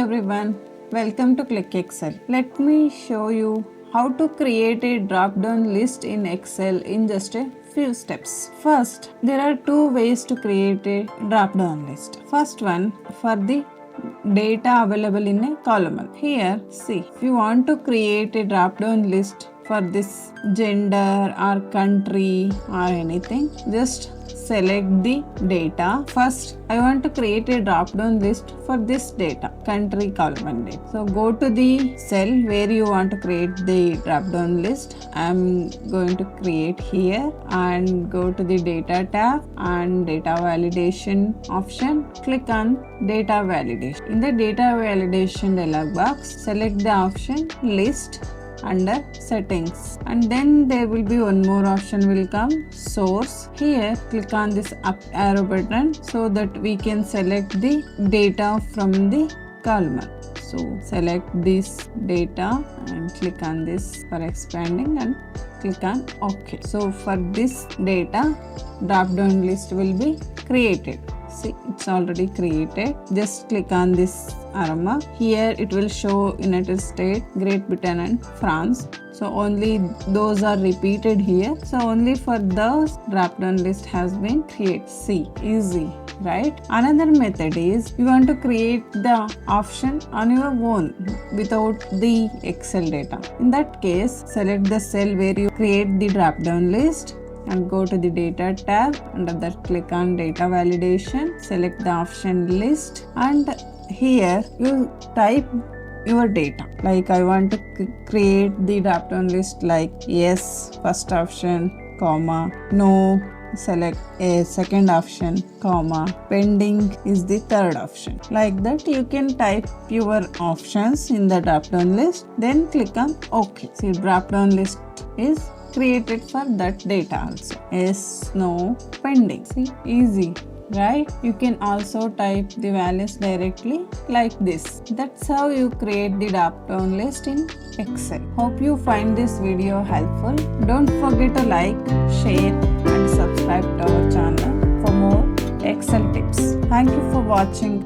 everyone, welcome to Click Excel. Let me show you how to create a drop-down list in Excel in just a few steps. First, there are two ways to create a drop-down list. First one, for the data available in a column. Here, see, if you want to create a drop-down list for this gender or country or anything, just select the data. First, I want to create a drop-down list for this data, country column date. So go to the cell where you want to create the drop-down list. I'm going to create here and go to the data tab and data validation option. Click on data validation. In the data validation dialog box, select the option list under settings, and then there will be one more option will come, source. Here click on this up arrow button so that we can select the data from the column. So select this data and click on this for expanding and click on OK. So for this data, drop down list will be created. See, it's already created. Just click on this arrow mark. Here it will show United States, Great Britain and France. So only those are repeated here. So only for those drop down list has been created. See, easy, right? Another method is you want to create the option on your own without the Excel data. In that case, select the cell where you create the drop down list and go to the data tab. Under that, click on data validation, select the option list, and here you type your data. Like I want to create the drop down list like yes, first option, comma, no, select a second option, comma, pending is the third option. Like that you can type your options in the drop down list, then click on OK. See, drop down list is created for that data also. Yes, no, pending. See, easy, right? You can also type the values directly like this. That's how you create the drop-down list in Excel. Hope you find this video helpful. Don't forget to like, share and subscribe to our channel for more Excel tips. Thank you for watching.